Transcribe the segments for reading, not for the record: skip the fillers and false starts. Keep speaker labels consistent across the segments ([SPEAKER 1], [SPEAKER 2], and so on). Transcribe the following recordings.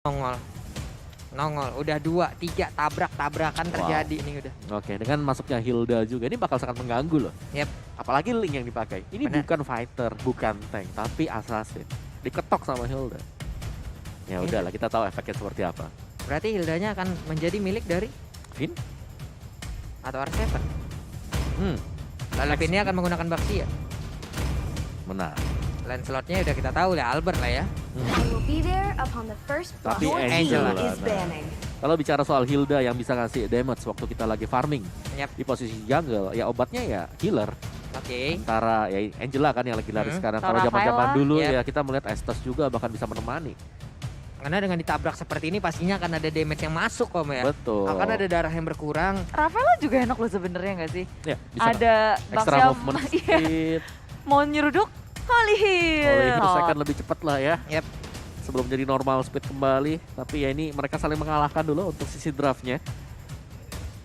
[SPEAKER 1] Nongol. Nongol. Udah 2, 3 tabrakan terjadi nih udah.
[SPEAKER 2] Oke, dengan masuknya Hilda juga ini bakal sangat mengganggu loh.
[SPEAKER 1] Yep.
[SPEAKER 2] Apalagi Link yang dipakai. Ini
[SPEAKER 1] Bener.
[SPEAKER 2] bukan fighter, bukan tank, tapi assassin. Diketok sama Hilda. Ya udahlah, kita tahu efeknya seperti apa.
[SPEAKER 1] Berarti Hildanya akan menjadi milik dari
[SPEAKER 2] Vin?
[SPEAKER 1] atau R7. Lalu
[SPEAKER 2] Next.
[SPEAKER 1] Vinnya akan menggunakan Baxia.
[SPEAKER 2] Benar.
[SPEAKER 1] Lancelotnya udah kita tahu lah, Albert lah ya.
[SPEAKER 3] I will be there upon the first
[SPEAKER 2] Tapi
[SPEAKER 3] block.
[SPEAKER 2] Angel
[SPEAKER 1] Angel
[SPEAKER 2] lah.
[SPEAKER 3] is
[SPEAKER 2] Nah.
[SPEAKER 3] banning.
[SPEAKER 2] Kalau bicara soal Hilda yang bisa ngasih damage waktu kita lagi farming
[SPEAKER 1] Yap.
[SPEAKER 2] di posisi jungle, ya obatnya ya healer.
[SPEAKER 1] Oke.
[SPEAKER 2] Antara ya Angela kan yang lagi lari sekarang.
[SPEAKER 4] Atau
[SPEAKER 2] Kalau zaman-zaman
[SPEAKER 4] Rafaela.
[SPEAKER 2] dulu
[SPEAKER 1] Yep.
[SPEAKER 2] ya kita melihat Estes juga bahkan bisa menemani.
[SPEAKER 1] Karena dengan ditabrak seperti ini pastinya akan ada damage yang masuk Om ya.
[SPEAKER 2] Betul.
[SPEAKER 1] Akan ada darah yang berkurang.
[SPEAKER 4] Rafaela juga enak loh sebenarnya nggak sih?
[SPEAKER 2] Ya, bisa
[SPEAKER 4] Ada
[SPEAKER 2] extra
[SPEAKER 4] Baxia
[SPEAKER 2] movement
[SPEAKER 4] iya,
[SPEAKER 2] speed.
[SPEAKER 4] mau nyeruduk Holy Hill.
[SPEAKER 2] Oleh itu akan lebih cepat lah ya.
[SPEAKER 1] Yep.
[SPEAKER 2] Sebelum jadi normal speed kembali. Tapi ya ini mereka saling mengalahkan dulu untuk sisi draftnya.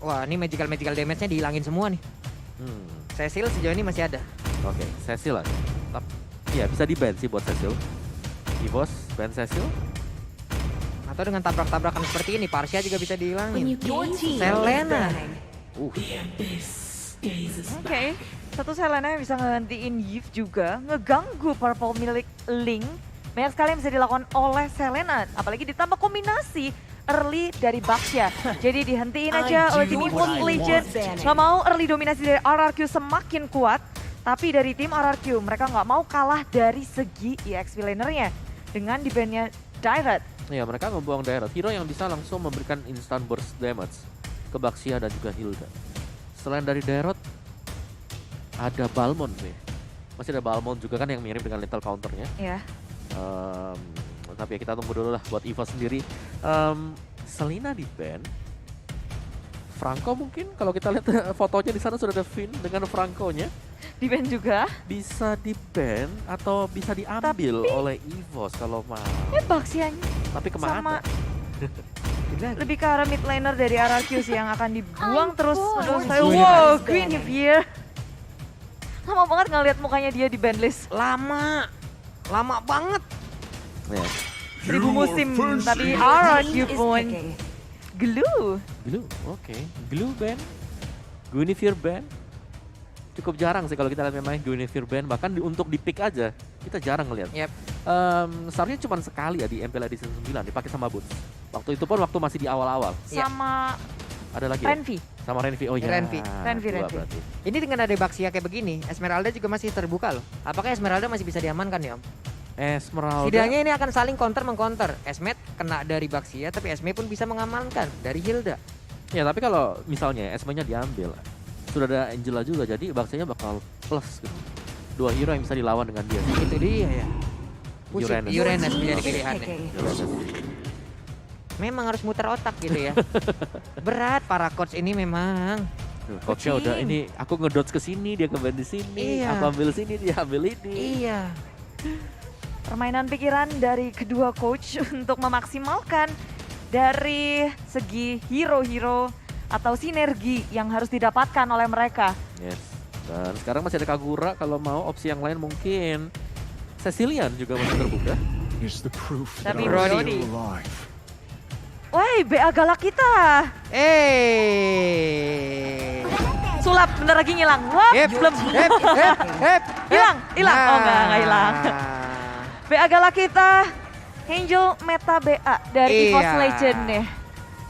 [SPEAKER 1] Wah, ini magical damage-nya dihilangin semua nih. Cecil sejauh ini masih ada.
[SPEAKER 2] Oke, Cecil lah. Iya bisa di ban sih buat Cecil. Evos, ban Cecil.
[SPEAKER 1] Atau dengan tabrak-tabrakan seperti ini, Parsia juga bisa
[SPEAKER 3] When
[SPEAKER 1] dihilangin.
[SPEAKER 3] you gain team
[SPEAKER 1] Selena.
[SPEAKER 3] is banning.
[SPEAKER 4] Oke, satu Selena yang bisa ngegantiin Yves juga, ngeganggu purple milik Link. Banyak sekali yang bisa dilakukan oleh Selena, apalagi ditambah kombinasi early dari Baxia. Jadi dihentiin aja oleh tim Evos Legend. Nggak mau early dominasi dari RRQ semakin kuat, tapi dari tim RRQ mereka nggak mau kalah dari segi EXP lanernya dengan di-ban-nya Direct.
[SPEAKER 2] Iya mereka membuang daerah. Hero yang bisa langsung memberikan instant burst damage ke Baxia dan juga Hilda. Selain dari Daerot, ada Balmond nih. Masih ada Balmond juga kan yang mirip dengan lethal counternya.
[SPEAKER 4] Ya.
[SPEAKER 2] Tapi ya kita tunggu dulu lah buat Eva sendiri. Selena di ban. Franco mungkin kalau kita lihat fotonya di sana sudah ada Finn dengan Franco-nya.
[SPEAKER 4] Di-ban juga.
[SPEAKER 2] Bisa di ban atau bisa diambil oleh Evos kalau mau.
[SPEAKER 4] Baxianya
[SPEAKER 2] Tapi kemana?
[SPEAKER 4] sama lebih ke arah mid laner dari RRQ sih yang akan dibuang terus. Wow, Green Here. Lama banget ngeliat mukanya dia di ban list.
[SPEAKER 1] Lama banget.
[SPEAKER 2] Ya.
[SPEAKER 4] 1000 musim, tapi
[SPEAKER 3] Team
[SPEAKER 4] RRQ
[SPEAKER 3] is
[SPEAKER 4] pun
[SPEAKER 3] picking.
[SPEAKER 4] glue.
[SPEAKER 2] Glue, oke. Glue ban, Guinevere ban. Cukup jarang sih kalau kita lihat memang Guinevere ban. Bahkan untuk di pick aja, kita jarang ngeliat.
[SPEAKER 1] Yep.
[SPEAKER 2] Seharusnya cuma sekali ya di MPL Edition 9 dipakai sama Boots. Waktu itu pun waktu masih di awal-awal.
[SPEAKER 1] Iya.
[SPEAKER 4] Sama
[SPEAKER 2] Ada lagi ya?
[SPEAKER 4] Renvi.
[SPEAKER 2] Sama Renvi, oh iya.
[SPEAKER 1] Renvi.
[SPEAKER 4] Renvi.
[SPEAKER 2] Berarti.
[SPEAKER 1] Ini dengan ada Baxia kayak begini, Esmeralda juga masih terbuka loh. Apakah Esmeralda masih bisa diamankan ya Om?
[SPEAKER 2] Esmeralda.
[SPEAKER 1] Setidaknya ini akan saling counter-mengcounter. Esmed kena dari Baxia, tapi Esme pun bisa mengamankan dari Hilda.
[SPEAKER 2] Ya tapi kalau misalnya Esme-nya diambil, sudah ada Angela juga, jadi Baxianya bakal plus gitu. 2 hero yang bisa dilawan dengan dia.
[SPEAKER 1] Itu dia ya.
[SPEAKER 2] Uranus.
[SPEAKER 1] Uranus
[SPEAKER 3] Team
[SPEAKER 1] menjadi
[SPEAKER 3] is
[SPEAKER 1] pilihannya.
[SPEAKER 3] picking.
[SPEAKER 1] Memang harus muter otak gitu ya. Berat para coach ini memang.
[SPEAKER 2] Coachnya udah ini, aku ngedodge ke sini, dia kembali di sini,
[SPEAKER 1] Iya.
[SPEAKER 2] aku ambil sini, dia ambil ini.
[SPEAKER 1] Iya.
[SPEAKER 4] Permainan pikiran dari kedua coach untuk memaksimalkan dari segi hero-hero atau sinergi yang harus didapatkan oleh mereka.
[SPEAKER 2] Yes. Dan sekarang masih ada Kagura, kalau mau opsi yang lain mungkin Cecilian juga masih terbuka.
[SPEAKER 5] Is the proof that
[SPEAKER 4] Tapi
[SPEAKER 5] I'm
[SPEAKER 4] Brody.
[SPEAKER 5] still alive.
[SPEAKER 4] Woi, BA galak kita. Sulap bentar lagi ngilang. Wah, belum. Hilang. Oh enggak hilang. BA galak kita. Angel meta BA dari
[SPEAKER 1] Iya.
[SPEAKER 4] Evos Legend nih.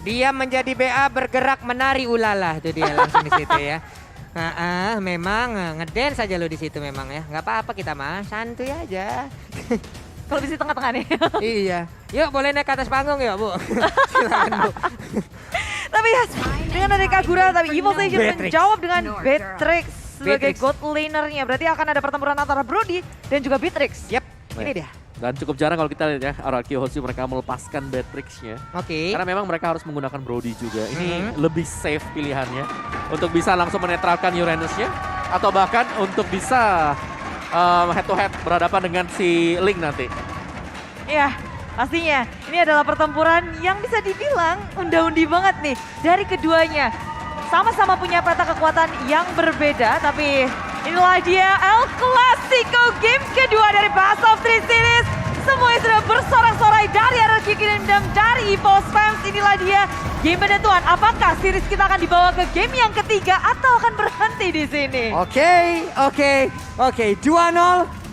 [SPEAKER 1] Dia menjadi BA bergerak menari ulala, itu dia langsung di situ ya. Memang ngedance aja lo di situ memang ya. Nggak apa-apa kita mah, santuy aja.
[SPEAKER 4] Kalau di tengah-tengah nih.
[SPEAKER 1] Iya. Yuk boleh naik ke atas panggung ya Bu. Silakan Bu.
[SPEAKER 4] Tapi ya, dengan ada Kagura, tapi Evos Legend
[SPEAKER 1] Beatrix.
[SPEAKER 4] menjawab dengan Beatrix sebagai
[SPEAKER 1] Beatrix.
[SPEAKER 4] god lanernya. Berarti akan ada pertempuran antara Brody dan juga Beatrix.
[SPEAKER 1] Yap, ini dia.
[SPEAKER 2] Dan cukup jarang kalau kita lihat ya, RRQ Hoshi mereka melepaskan Beatrix-nya.
[SPEAKER 1] Oke.
[SPEAKER 2] Karena memang mereka harus menggunakan Brody juga. Ini lebih safe pilihannya untuk bisa langsung menetralkan Uranus-nya. Atau bahkan untuk bisa head to head berhadapan dengan si Link nanti.
[SPEAKER 4] Ya, pastinya ini adalah pertempuran yang bisa dibilang unda-undi banget nih dari keduanya. Sama-sama punya peta kekuatan yang berbeda, tapi inilah dia El Clasico game kedua dari Best of Three Series. Semuanya sudah bersorak-sorai dari RRQ Kingdom, dari EVOS Fans. Inilah dia game penentuan. Apakah series kita akan dibawa ke game yang ketiga atau akan berhenti di sini?
[SPEAKER 1] Oke. 2-0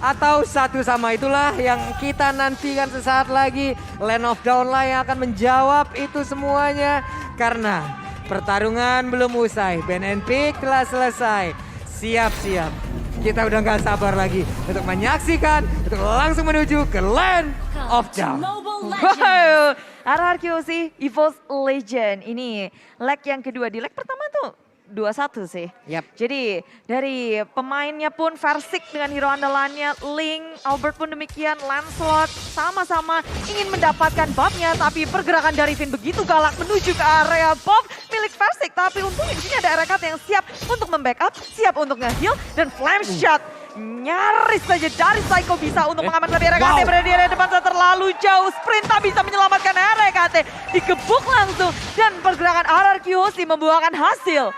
[SPEAKER 1] atau 1 sama, itulah yang kita nantikan sesaat lagi. Land of Dawn lah yang akan menjawab itu semuanya. Karena pertarungan belum usai, Ban and Pick telah selesai. Siap-siap. Kita udah gak sabar lagi untuk menyaksikan, untuk langsung menuju ke Land of Dawn.
[SPEAKER 4] Wow, RRQC EVOS Legend. Ini leg yang kedua. Di leg pertama tuh 2-1 sih.
[SPEAKER 1] Yap.
[SPEAKER 4] Jadi dari pemainnya pun Versik dengan hero andalannya, Link, Albert pun demikian, Lancelot sama-sama ingin mendapatkan buffnya, tapi pergerakan dari Finn begitu galak menuju ke area buff milik Versik. Tapi untungnya di sini ada RKT yang siap untuk membackup, siap untuk nge-heal, dan Flame Shot nyaris saja dari Psycho bisa untuk mengamankan lebih RKT. Berada di area depan terlalu jauh, sprint tak bisa menyelamatkan RKT, digebuk langsung, dan pergerakan RRQC membuahkan hasil.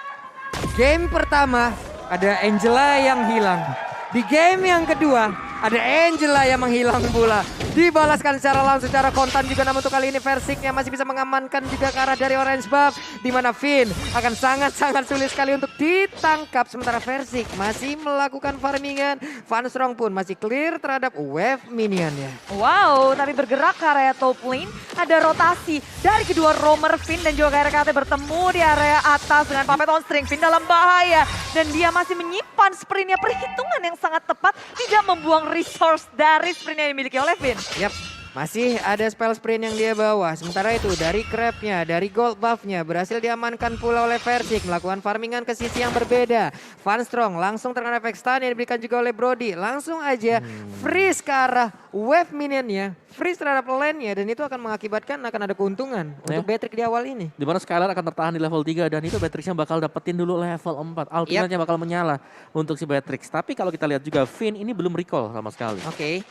[SPEAKER 1] Game pertama ada Angela yang hilang. Di game yang kedua ada Angela yang menghilang pula. Dibalaskan secara langsung, secara kontan juga, namun untuk kali ini Versiknya masih bisa mengamankan juga ke arah dari orange buff. Di mana Finn akan sangat-sangat sulit sekali untuk ditangkap. Sementara Versik masih melakukan farmingan. Van Strong pun masih clear terhadap wave minionnya.
[SPEAKER 4] Wow, tapi bergerak ke area top lane. Ada rotasi dari kedua roamer Finn dan juga RKT bertemu di area atas dengan Puppet on String. Finn dalam bahaya dan dia masih menyimpan sprintnya, perhitungan yang sangat tepat, tidak membuang resource dari sprint yang dimiliki oleh Finn.
[SPEAKER 1] Yap, masih ada spell sprint yang dia bawa. Sementara itu dari crabnya, dari gold buffnya berhasil diamankan pula oleh Versik. Melakukan farmingan ke sisi yang berbeda. Van Strong langsung terkena efek stun yang diberikan juga oleh Brody. Langsung aja freeze ke arah wave minionnya. Freeze terhadap lane-nya dan itu akan mengakibatkan akan ada keuntungan untuk Beatrix di awal ini.
[SPEAKER 2] Dimana Skylar akan tertahan di level 3 dan itu Beatrixnya bakal dapetin dulu level 4. Ultimate-nya bakal menyala untuk si Beatrix. Tapi kalau kita lihat juga Finn ini belum recall sama sekali.
[SPEAKER 1] Oke.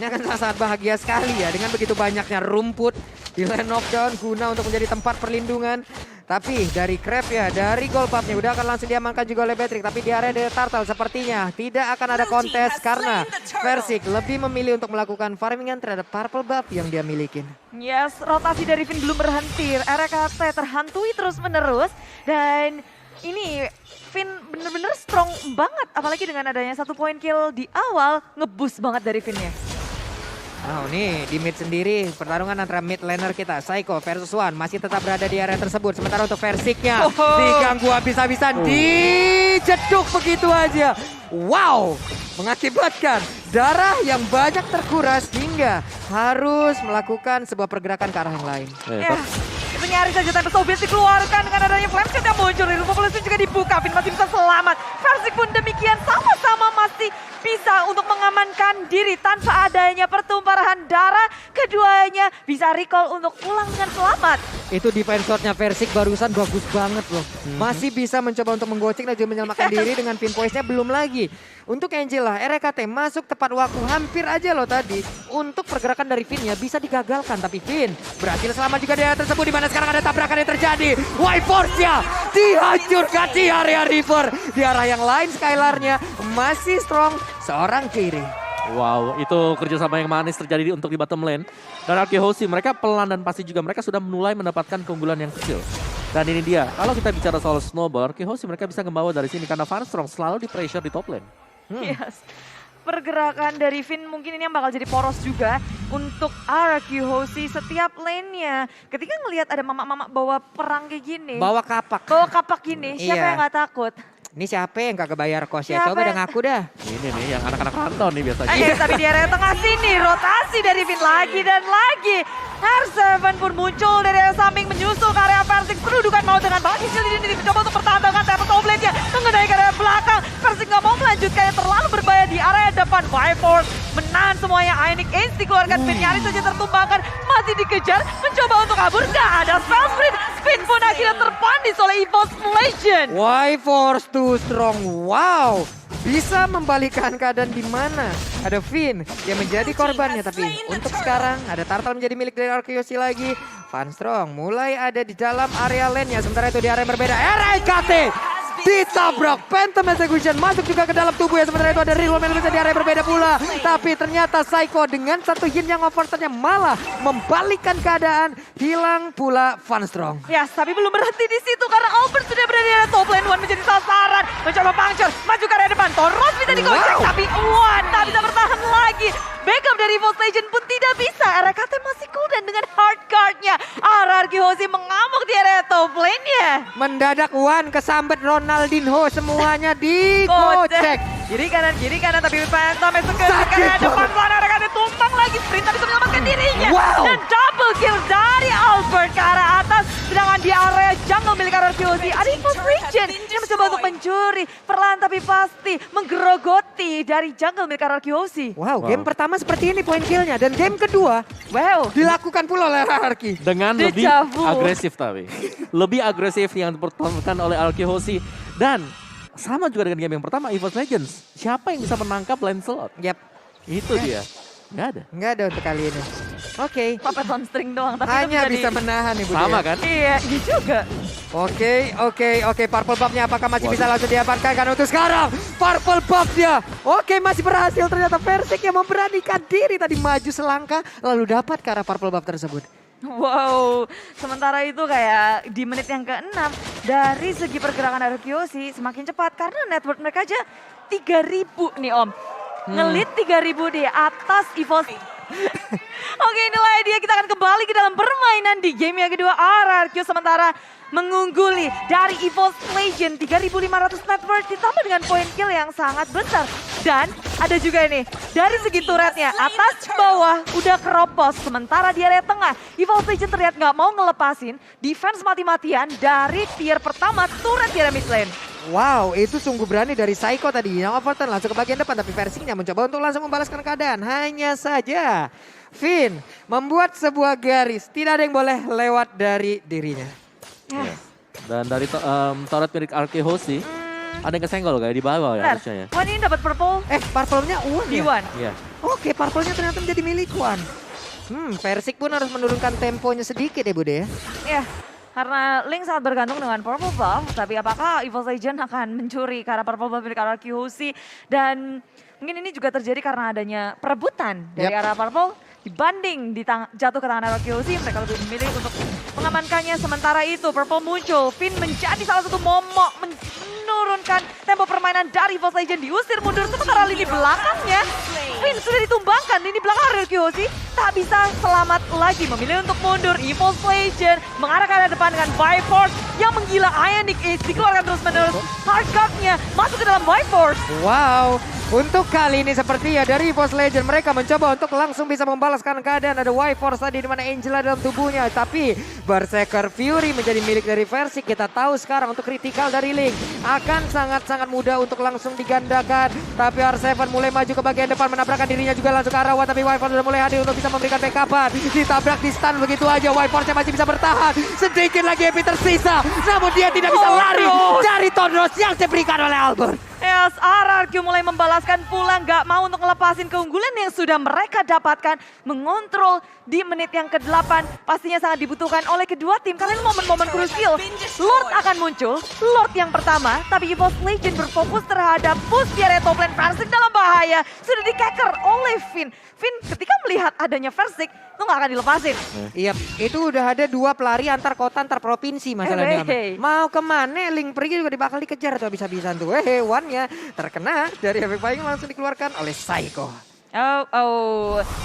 [SPEAKER 1] Ini akan sangat bahagia sekali ya dengan begitu banyaknya rumput di Land of Dawn guna untuk menjadi tempat perlindungan. Tapi dari Crab ya, dari gold buff-nya udah akan langsung diamankan juga oleh Beatrix. Tapi di area dari Turtle sepertinya tidak akan ada kontes karena Versik lebih memilih untuk melakukan farmingan terhadap purple buff yang dia milikin.
[SPEAKER 4] Yes, rotasi dari Finn belum berhenti. RKT terhantui terus menerus dan ini Finn bener-bener strong banget. Apalagi dengan adanya 1 point kill di awal, ngeboost banget dari Finn-nya.
[SPEAKER 1] Nah ini di mid sendiri pertarungan antara mid laner kita Psycho versus One masih tetap berada di area tersebut. Sementara untuk Versiknya diganggu habis-habisan, dijeduk begitu aja. Wow, mengakibatkan darah yang banyak terkuras hingga harus melakukan sebuah pergerakan ke arah yang lain.
[SPEAKER 4] Ya, itu nyaris saja Tempest of Blitz dikeluarkan dengan adanya Flame Shot yang muncul. Ilmu Population juga dibuka, Finn masih bisa selamat. Versik pun demikian, sama-sama masih bisa untuk mengamankan diri tanpa adanya pertumpahan darah. Keduanya bisa recall untuk pulang dengan selamat.
[SPEAKER 1] Itu defense shotnya Versik barusan bagus banget loh. Masih bisa mencoba untuk menggocek dan juga menyelamatkan diri dengan pinpointnya belum lagi. Untuk Angela, RKT masuk tepat waktu hampir aja loh tadi. Untuk pergerakan dari Finn ya bisa digagalkan. Tapi Finn berhasil selamat juga di area tersebut. Dimana sekarang ada tabrakan yang terjadi. Y-Force-nya dihancurkan di area River. Di arah yang lain Skylar-nya masih strong seorang kiri.
[SPEAKER 2] Wow, itu kerjasama yang manis terjadi untuk di bottom lane. Dan RRQC mereka pelan dan pasti juga mereka sudah mulai mendapatkan keunggulan yang kecil. Dan ini dia, kalau kita bicara soal snowball, RRQC mereka bisa membawa dari sini karena Van Strong selalu di pressure di top lane.
[SPEAKER 4] Yes. Pergerakan dari Finn mungkin ini yang bakal jadi poros juga untuk RRQC setiap lane-nya. Ketika ngelihat ada mama-mama bawa perang kayak gini,
[SPEAKER 1] Bawa kapak.
[SPEAKER 4] bawa kapak gini, siapa
[SPEAKER 1] Iya.
[SPEAKER 4] yang gak takut?
[SPEAKER 1] Ini siapa yang kagak bayar kos ya?
[SPEAKER 4] Siapa
[SPEAKER 1] Coba dah
[SPEAKER 4] yang-
[SPEAKER 1] ngaku dah.
[SPEAKER 2] Ini nih yang anak-anak rantau nih biasanya.
[SPEAKER 4] Tapi di area tengah sini rotasi dari Finn lagi dan lagi. R7 pun muncul dari area samping menyusul ke area Versik. Pendudukan mau dengan banget di sini dicoba untuk pertahankan Tempest of Blade-nya. Mengenai ke area belakang. Versik gak mau melanjutkan yang terlalu berbahaya di area depan. Y-Force menahan semuanya. Ionic Ace dikeluarkan. Finn nyaris saja tertumbangkan. Masih dikejar. Mencoba untuk kabur. Gak ada spell sprint. Finn pun akhirnya terpandis oleh EVOS Legend.
[SPEAKER 1] Y-Force too strong. Wow. Bisa membalikkan keadaan di mana ada Finn yang menjadi korbannya. Tapi untuk sekarang ada Turtle menjadi milik dari RRQC lagi. Van Strong mulai ada di dalam area lane-nya. Sementara itu di area yang berbeda. RKT ditabrak. Phantom Execution masuk juga ke dalam tubuh ya. Sementara itu ada Reroll Man bisa di area berbeda pula. Tapi ternyata Psycho dengan satu hit yang overturn-nya malah membalikkan keadaan. Hilang pula Funstrong.
[SPEAKER 4] Yes, tapi belum berhenti di situ karena Albert sudah berada di area top lane. Wan menjadi sasaran, mencoba puncture, maju ke area depan. Toros bisa digocek, tapi Wan tak bisa bertahan lagi. Backup dari Evolve Legend pun tidak bisa. RKT masih cooldown dengan hard card-nya. RRQ Hoshi mengamuk di area top lane-nya.
[SPEAKER 1] Mendadak Wan kesambet Ronaldinho, semuanya digocek.
[SPEAKER 4] Kiri kanan, tapi Phantom execution ke
[SPEAKER 1] Sakit
[SPEAKER 4] area depan.
[SPEAKER 1] banget.
[SPEAKER 4] Pelan RKT tumbang lagi. Sprint tak bisa menyelamatkan dirinya.
[SPEAKER 1] Wow.
[SPEAKER 4] Dan double kill dari Albert ke arah atas. Sedangkan di area jungle milik RRQ Hoshi ada Evolve Legend yang mencoba untuk mencuri. Perlahan tapi pasti menggerogoti dari jungle milik RRQ Hoshi.
[SPEAKER 1] Wow, game pertama seperti ini poin killnya. Dan game kedua
[SPEAKER 4] Wow.
[SPEAKER 1] dilakukan pula oleh Arki.
[SPEAKER 2] Dengan lebih
[SPEAKER 4] Deja vu.
[SPEAKER 2] agresif tapi. Lebih agresif yang dipertontonkan oleh RRQ Hoshi. Dan sama juga dengan game yang pertama, Evolve Legends. Siapa yang bisa menangkap Lancelot?
[SPEAKER 1] Yap,
[SPEAKER 2] Itu dia. Nggak ada.
[SPEAKER 1] nggak ada untuk kali ini. Oke,
[SPEAKER 4] Puppet on string doang. Tapi
[SPEAKER 1] hanya
[SPEAKER 4] itu
[SPEAKER 1] bisa
[SPEAKER 4] menjadi-
[SPEAKER 1] menahan ibu
[SPEAKER 2] Sama
[SPEAKER 1] dia.
[SPEAKER 2] kan?
[SPEAKER 4] Iya juga.
[SPEAKER 1] Oke. Purple buff-nya apakah masih bisa langsung diamankan kan untuk sekarang? Purple buff-nya. Oke, masih berhasil ternyata Versik yang memberanikan diri tadi maju selangkah lalu dapat ke arah purple buff tersebut.
[SPEAKER 4] Wow, sementara itu kayak di menit yang ke-6 dari segi pergerakan RRQ Hoshi semakin cepat karena network mereka aja 3.000 nih Om. Ngelit 3.000 di atas Evolve. Oke, inilah dia, kita akan kembali ke dalam permainan di game yang kedua. RRQ sementara mengungguli dari Evolve Legend 3.500 net worth ditambah dengan poin kill yang sangat besar. Dan ada juga ini, dari segi turretnya, atas bawah udah keropos. Sementara di area tengah, Evolve Legend terlihat nggak mau ngelepasin defense mati-matian dari tier pertama turret di area mid lane.
[SPEAKER 1] Wow, itu sungguh berani dari Psycho tadi yang overturn langsung ke bagian depan. Tapi Versiknya mencoba untuk langsung membalaskan keadaan. Hanya saja Finn membuat sebuah garis. Tidak ada yang boleh lewat dari dirinya.
[SPEAKER 2] Iya. Dan dari turret milik RRQ Hoshi, ada yang kesenggol kayak di bawah ya
[SPEAKER 4] Bentar,
[SPEAKER 2] harusnya ya.
[SPEAKER 4] Wan ini dapat purple
[SPEAKER 1] Purple-nya Wan
[SPEAKER 4] di
[SPEAKER 1] ya?
[SPEAKER 4] Wan.
[SPEAKER 2] Iya.
[SPEAKER 1] Oke, purple-nya ternyata menjadi milik Wan. Versik pun harus menurunkan temponya sedikit ya Bude ya.
[SPEAKER 4] Ya, karena Link sangat bergantung dengan purple buff, tapi apakah Evolve Legend akan mencuri karena purple buff milik RRQ Hoshi? Dan mungkin ini juga terjadi karena adanya perebutan dari
[SPEAKER 1] Yap.
[SPEAKER 4] arah purple dibanding jatuh ke tangan RRQ Hoshi, mereka lebih memilih untuk mengamankannya. Sementara itu purple muncul, Finn menjadi salah satu momok menurunkan tempo permainan dari Evolve Legend, diusir mundur. Sementara lini belakangnya, Finn sudah ditumbangkan, lini belakang RRQ Hoshi tak bisa selamat lagi, memilih untuk mundur. Evolve Legend mengarah ke arah depan dengan Viforce yang menggila. Ionic Ace dikeluarkan terus-menerus, hard card-nya masuk ke dalam Viforce.
[SPEAKER 1] Wow, untuk kali ini seperti ya dari Evolve Legend mereka mencoba untuk langsung bisa membalaskan keadaan. Ada Y-Force tadi di mana Angela dalam tubuhnya, tapi Berserker Fury menjadi milik dari Versik. Kita tahu sekarang untuk critical dari Link akan sangat-sangat mudah untuk langsung digandakan. Tapi R7 mulai maju ke bagian depan, menabrakkan dirinya juga langsung ke arah Wan. Tapi Y-Force sudah mulai hadir untuk bisa memberikan backupan. Ditabrak, di stun begitu aja. Y-Force masih bisa bertahan. Sedikit lagi Epi tersisa, namun dia tidak bisa lari dari Tondros yang diberikan oleh Albert.
[SPEAKER 4] Yes, RRQ mulai membalaskan pula, nggak mau untuk ngelepasin keunggulan yang sudah mereka dapatkan. Mengontrol di menit yang ke-8 pastinya sangat dibutuhkan oleh kedua tim. Karena ini momen-momen krusial. Lord akan muncul, Lord yang pertama. Tapi Evolve Legend berfokus terhadap push di area top lane. Versik dalam bahaya, sudah di-cacker oleh Finn. Finn ketika melihat adanya Versik, itu nggak akan dilepasin.
[SPEAKER 1] Iya, itu udah ada 2 pelari antar kota, antar provinsi masalahnya. Mau kemana Link pergi juga bakal dikejar tuh bisa-bisan tuh. Wan-nya terkena dari efek payung langsung dikeluarkan oleh Psycho.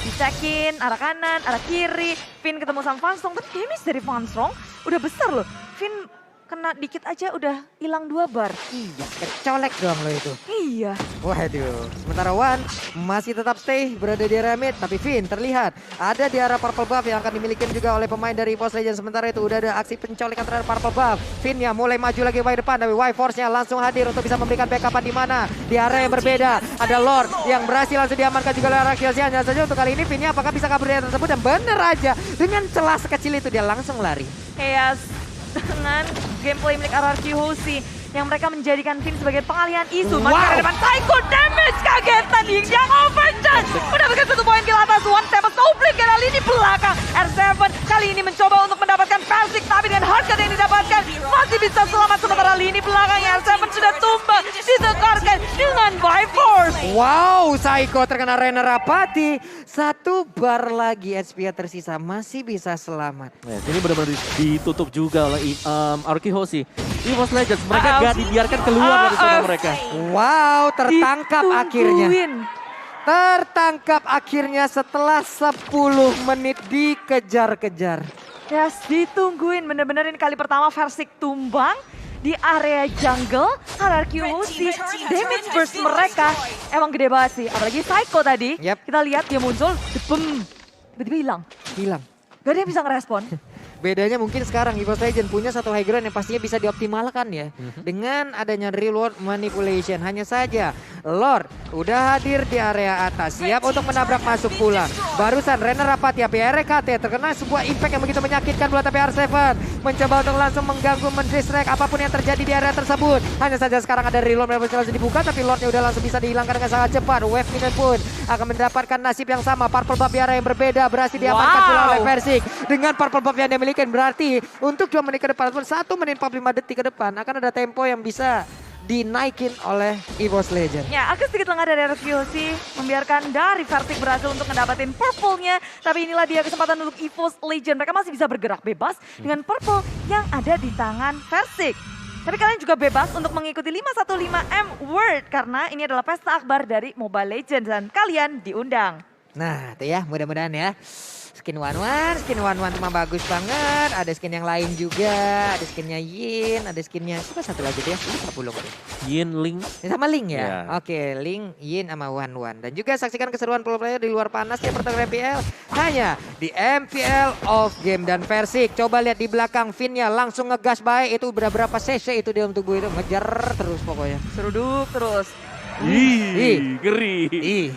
[SPEAKER 4] Dicekin arah kanan, arah kiri. Finn ketemu sama Funstrong, tapi damage dari Funstrong udah besar loh. Finn kena dikit aja udah hilang 2 bar.
[SPEAKER 1] Iya, kecolek doang lo itu.
[SPEAKER 4] Iya.
[SPEAKER 1] Waduh, sementara Wan masih tetap stay berada di area mid. Tapi Finn terlihat ada di arah purple buff yang akan dimiliki juga oleh pemain dari Evolve Legends. Sementara itu udah ada aksi pencolekan terhadap purple buff. Finn ya mulai maju lagi ke depan, tapi Y-Force-nya langsung hadir untuk bisa memberikan backupan di mana di area yang berbeda. Ada Lord yang berhasil langsung diamankan juga oleh RRQ Hoshi. Hanya saja untuk kali ini Finn-nya apakah bisa kabur dari tersebut, dan bener aja dengan celah sekecil itu dia langsung lari.
[SPEAKER 4] Chaos dengan gameplay milik RRQ Hoshi yang mereka menjadikan Finn sebagai pengalihan isu.
[SPEAKER 1] Wow.
[SPEAKER 4] Maka ke depan Psycho damage kagetan yang overcharge. Mendapatkan 1 poin kill atas One Step Stop Blink karena lini belakang. R7 kali ini mencoba untuk mendapatkan Versik, Tapi dengan harga yang didapatkan masih bisa selamat sementara lini belakangnya. R7 sudah tumbang, ditekarkan dengan by force.
[SPEAKER 1] Wow, Saiko terkena Rena Rapati. 1 bar lagi HP tersisa, masih bisa selamat.
[SPEAKER 2] Nah, ini benar-benar ditutup juga oleh Arki Hoshi. EVOS Legends, mereka gak dibiarkan keluar dari zona mereka.
[SPEAKER 1] Wow, tertangkap akhirnya.
[SPEAKER 4] Ditungguin.
[SPEAKER 1] Tertangkap akhirnya setelah 10 menit dikejar-kejar.
[SPEAKER 4] Yes, ditungguin. Bener-bener ini kali pertama Versik tumbang di area jungle. Hierarchy Hoshi, damage burst mereka emang gede banget sih. Apalagi Saiko tadi,
[SPEAKER 1] Yep.
[SPEAKER 4] kita lihat dia muncul, depem, tiba-tiba hilang.
[SPEAKER 1] Hilang.
[SPEAKER 4] Gak ada yang bisa ngerespon.
[SPEAKER 1] Bedanya mungkin sekarang EVOS Legends punya satu high ground yang pastinya bisa dioptimalkan ya. Dengan adanya reward manipulation. Hanya saja Lord udah hadir di area atas. Siap untuk menabrak masuk pula. Barusan Rena Rapati RKT terkena sebuah impact yang begitu menyakitkan buat TPR7. Mencoba untuk langsung mengganggu, mendistract apapun yang terjadi di area tersebut. Hanya saja sekarang ada reload yang langsung dibuka. Tapi Lordnya udah langsung bisa dihilangkan dengan sangat cepat. Wave Minion pun akan mendapatkan nasib yang sama. Purple Buff di area yang berbeda. Berhasil diamankan pula oleh Versik. Dengan Purple Buff yang dia miliki berarti untuk 2 menit ke depan, 1 menit 45 detik ke depan akan ada tempo yang bisa dinaikin oleh EVOS Legends.
[SPEAKER 4] Ya, agak sedikit lengah dari Hierarchy Hoshi, membiarkan dari Versik berhasil untuk ngedapetin purple-nya. Tapi inilah dia kesempatan untuk EVOS Legends. Mereka masih bisa bergerak bebas dengan purple yang ada di tangan Versik. Tapi kalian juga bebas untuk mengikuti 515M World karena ini adalah pesta akbar dari Mobile Legends dan kalian diundang.
[SPEAKER 1] Nah, itu ya, mudah-mudahan ya. Skin One cuma bagus banget. Ada skin yang lain juga. Ada skinnya Yin, ada skinnya siapa satu lagi tuh ya? Lupa belum.
[SPEAKER 2] Yin, Ling.
[SPEAKER 1] Ini sama Ling ya?
[SPEAKER 2] Ya.
[SPEAKER 1] Oke, Ling, Yin sama One. Dan juga saksikan keseruan pro player di luar panasnya pertarungan MPL. Hanya di MPL Off Game dan Versik. Coba lihat di belakang Finnya langsung ngegas baik. Itu berapa cc itu di dalam tubuh itu. Ngejar terus pokoknya.
[SPEAKER 4] Seruduk terus.
[SPEAKER 2] Ih, ngeri.
[SPEAKER 1] Ih,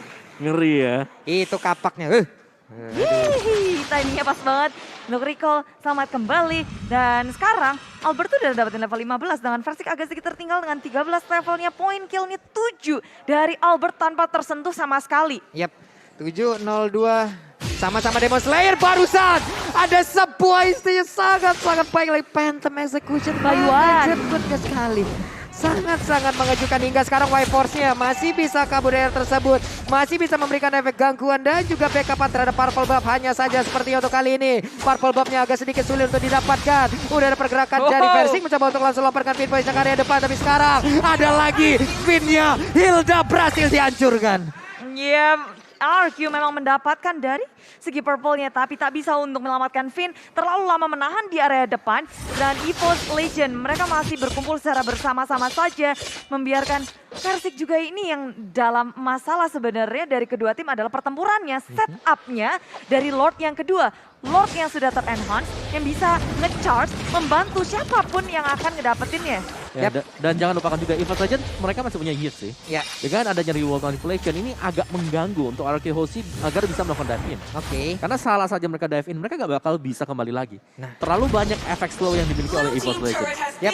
[SPEAKER 2] Ngeri ya.
[SPEAKER 1] itu kapaknya.
[SPEAKER 4] Hihihi, timingnya pas banget untuk recall, selamat kembali. Dan sekarang Albert tuh udah dapetin level 15 dengan Versik agak sedikit tertinggal dengan 13 levelnya. Point killnya 7 dari Albert tanpa tersentuh sama sekali.
[SPEAKER 1] Yap, 7-0-2. Sama-sama Demon Slayer barusan. Ada sebuah istilah sangat-sangat baik lagi. Phantom Execution.
[SPEAKER 4] Bayuan.
[SPEAKER 1] Jemputnya sekali. Sangat-sangat mengejutkan hingga sekarang White Force-nya masih bisa kabur dari area tersebut. Masih bisa memberikan efek gangguan dan juga backupan terhadap Purple Buff. Hanya saja seperti untuk kali ini. Purple Buff-nya agak sedikit sulit untuk didapatkan. Udah ada pergerakan dari Versik mencoba untuk langsung lomparkan Pin Point ke area depan. Tapi sekarang ada lagi Pin-nya. Hilda berhasil dihancurkan.
[SPEAKER 4] Ya, RQ memang mendapatkan dari segi purple-nya tapi tak bisa untuk menyelamatkan Finn. Terlalu lama menahan di area depan dan EVOS Legends mereka masih berkumpul secara bersama-sama saja membiarkan Versik juga ini yang dalam masalah sebenarnya dari kedua tim adalah pertempurannya, setup-nya dari Lord yang kedua. Lord yang sudah ter-enhance yang bisa nge-charge membantu siapapun yang akan ngedapetinnya.
[SPEAKER 2] Ya, dan jangan lupakan juga EVOS Legends mereka masih punya hit sih.
[SPEAKER 1] Ya.
[SPEAKER 2] Dengan adanya reward manipulation ini agak mengganggu untuk Arki Hoshi agar bisa melakukan dive in.
[SPEAKER 1] Oke.
[SPEAKER 2] Karena salah saja mereka dive in, mereka gak bakal bisa kembali lagi.
[SPEAKER 1] Nah.
[SPEAKER 2] Terlalu banyak efek slow yang dimiliki oleh EVOS Legends.
[SPEAKER 1] Yap,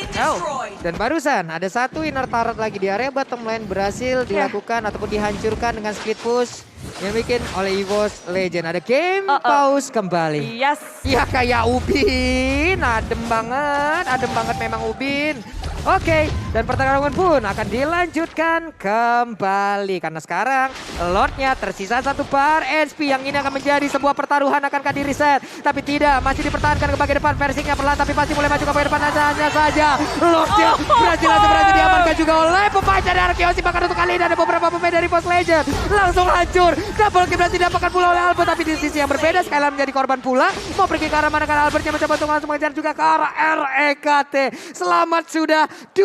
[SPEAKER 1] dan barusan ada satu inner turret lagi di area bottom lane berhasil dilakukan ataupun dihancurkan dengan split push yang bikin oleh EVOS Legend. Ada game pause kembali.
[SPEAKER 4] Yes.
[SPEAKER 1] Ya kayak Ubin, adem banget memang Ubin. Oke, dan pertarungan pun akan dilanjutkan kembali. Karena sekarang Lordnya tersisa 1 bar HP yang ini akan menjadi sebuah pertaruhan akankah di reset. Tapi tidak, masih dipertahankan ke bagian depan. Versiknya perlahan tapi pasti mulai maju ke bagian depan hanya saja. Lordnya berhasil diamankan juga oleh pemain dari Arki Hoshi. Bahkan untuk kali ini ada beberapa pemain dari EVOS Legend. Langsung hancur. Double kill berhasil didapatkan pula oleh Albert. Tapi di sisi yang berbeda Skylar menjadi korban pula. Mau pergi ke arah mana kan Albertnya mencoba untuk langsung mengejar juga ke arah REKT. Selamat sudah 2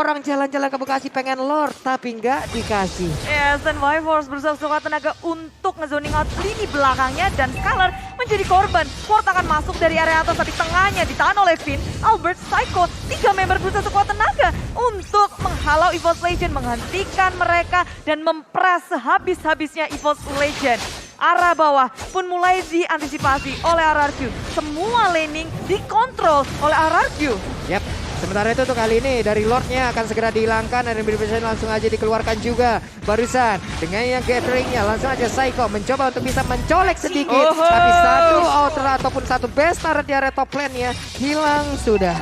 [SPEAKER 1] orang jalan-jalan ke Bekasi pengen Lord tapi nggak dikasih.
[SPEAKER 4] Yes, dan White Force berusaha sekuat tenaga untuk nge-zoning out lini belakangnya dan Skylar menjadi korban. Ward akan masuk dari area atas tapi tengahnya ditahan oleh Finn, Albert, Saiko. 3 member berusaha sekuat tenaga untuk menghalau EVOS Legend, menghentikan mereka dan mempres sehabis-habisnya EVOS Legend. Arah bawah pun mulai diantisipasi oleh RRQ. Semua laning dikontrol oleh RRQ.
[SPEAKER 1] Yap. Sementara itu untuk kali ini dari Lordnya akan segera dihilangkan dan Invitation langsung aja dikeluarkan juga. Barusan dengan yang gatheringnya langsung aja Psycho mencoba untuk bisa mencolek sedikit. Tapi satu outer ataupun satu best turret di area top lane-nya hilang sudah.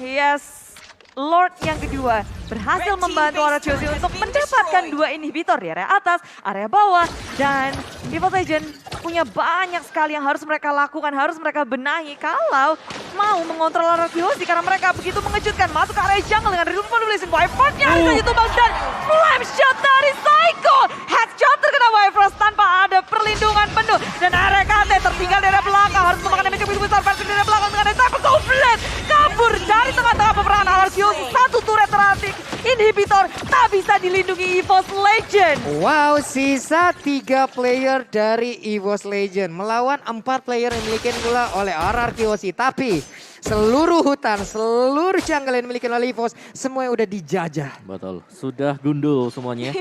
[SPEAKER 4] Yes, Lord yang kedua berhasil membantu Araciosi untuk mendapatkan 2 inhibitor di area atas, area bawah. Dan Evil Legend punya banyak sekali yang harus mereka lakukan, harus mereka benahi kalau mau mengontrol Araciosi. Karena mereka begitu mengejutkan, masuk ke area jungle dengan Revolution Wyvern-nya harus saja tumbang dan flame shot dari Psycho. Headshot terkena Wyvern tanpa ada perlindungan penuh. Dan RKT tertinggal dari belakang, harus memakan damage yang begitu besar. Versi dari belakang dengan ada Cyber Goblin kabur dari tengah-tengah peperangan Araciosi. Satu turret teratik inhibitor tak bisa dilindungi EVOS Legend.
[SPEAKER 1] Wow, sisa 3 player dari EVOS Legend melawan 4 player yang dimiliki pula oleh RRQoC. Tapi seluruh hutan, seluruh jungle yang dimiliki oleh EVOS semuanya udah dijajah.
[SPEAKER 2] Betul, sudah gundul semuanya.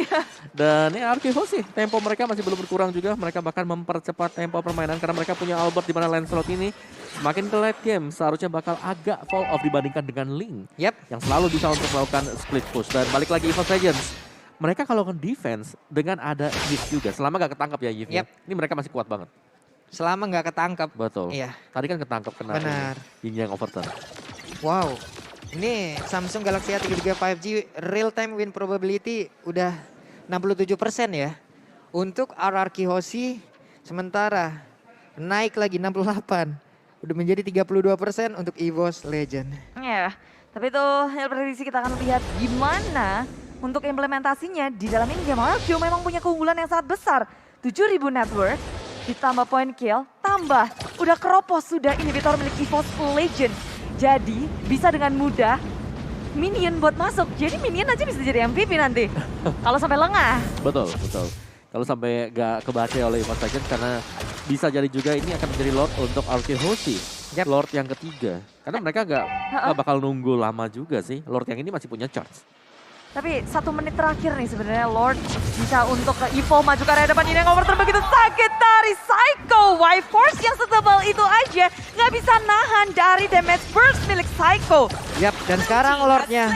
[SPEAKER 2] Dan ya Arquivo sih, tempo mereka masih belum berkurang juga. Mereka bahkan mempercepat tempo permainan karena mereka punya Albert di mana Lancelot ini semakin ke late game seharusnya bakal agak fall off dibandingkan dengan Ling.
[SPEAKER 1] Yep.
[SPEAKER 2] Yang selalu bisa untuk melakukan split push. Dan balik lagi EVOS Legends. Mereka kalau ke defense dengan ada Yves juga. Selama gak ketangkap ya Yves.
[SPEAKER 1] Yep.
[SPEAKER 2] Ini mereka masih kuat banget.
[SPEAKER 1] Selama nggak ketangkap.
[SPEAKER 2] Betul.
[SPEAKER 1] Iya.
[SPEAKER 2] Tadi kan ketangkap kena
[SPEAKER 1] Benar.
[SPEAKER 2] Yin Yang Overturn.
[SPEAKER 1] Wow. Ini Samsung Galaxy A33 5G real time win probability udah 67% ya. Untuk RRQoC sementara naik lagi 68. Udah menjadi 32% untuk EVOS Legend.
[SPEAKER 4] Ya, tapi itu hasil prediksi kita akan lihat gimana untuk implementasinya di dalam ini game. Arcio memang punya keunggulan yang sangat besar. 7.000 net worth, ditambah point kill, tambah udah keropos sudah inhibitor milik EVOS Legend. Jadi bisa dengan mudah minion buat masuk. Jadi minion aja bisa jadi MVP nanti. Kalau sampai lengah.
[SPEAKER 2] Betul, betul. Kalau sampai gak kebaca oleh EVOS Legends karena bisa jadi juga ini akan menjadi Lord untuk RRQoC.
[SPEAKER 1] Yep.
[SPEAKER 2] Lord yang ketiga. Karena mereka gak bakal nunggu lama juga sih. Lord yang ini masih punya charge.
[SPEAKER 4] Tapi 1 menit terakhir nih sebenarnya Lord bisa untuk ke Evo maju ke area depan ini yang over begitu sakit dari Psycho. Y-Force yang setebal itu aja nggak bisa nahan dari damage burst milik Psycho.
[SPEAKER 1] Yap, dan sekarang Lordnya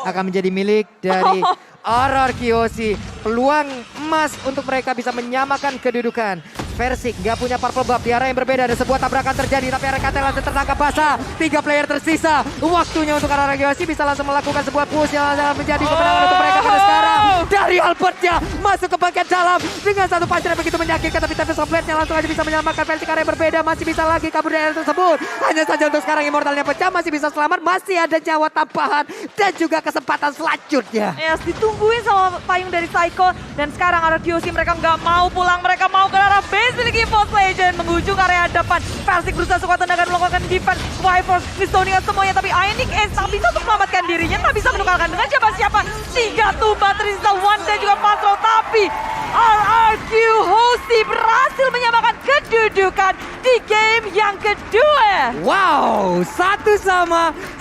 [SPEAKER 1] akan menjadi milik dari RRQoC. Peluang emas untuk mereka bisa menyamakan kedudukan. Versik nggak punya purple buff di arah yang berbeda. Ada sebuah tabrakan terjadi tapi RKT langsung tertangkap basah. 3 player tersisa. Waktunya untuk RRQoC bisa langsung melakukan sebuah push yang menjadi kemenangan untuk mereka. Karena sekarang dari Albertnya masuk ke bagian dalam dengan satu punch yang begitu menyakitkan. Tapi Tempest of Blade-nya langsung aja bisa menyamakan Versik arah yang berbeda. Masih bisa lagi kabur dari area tersebut. Hanya saja untuk sekarang Immortalnya pecah. Masih bisa selamat. Masih ada nyawa tambahan. Dan juga kesempatan selanjutnya.
[SPEAKER 4] Yes, ditungguin sama payung dari Psycho. Dan sekarang RRQoC mereka nggak mau pulang. Mereka mau ke arah base milik EVOS Legend menghujung area depan. Versik berusaha sekuat tenaga melakukan defense. Y-Force Mistonia semuanya tapi Ainik tak bisa untuk menyelamatkan dirinya. Tak bisa menukarkan dengan siapa-siapa. 3 tumbang tersisa One dan juga Patrol. Tapi RRQoC berhasil menyamakan kedudukan di game yang kedua.
[SPEAKER 1] Wow, 1-1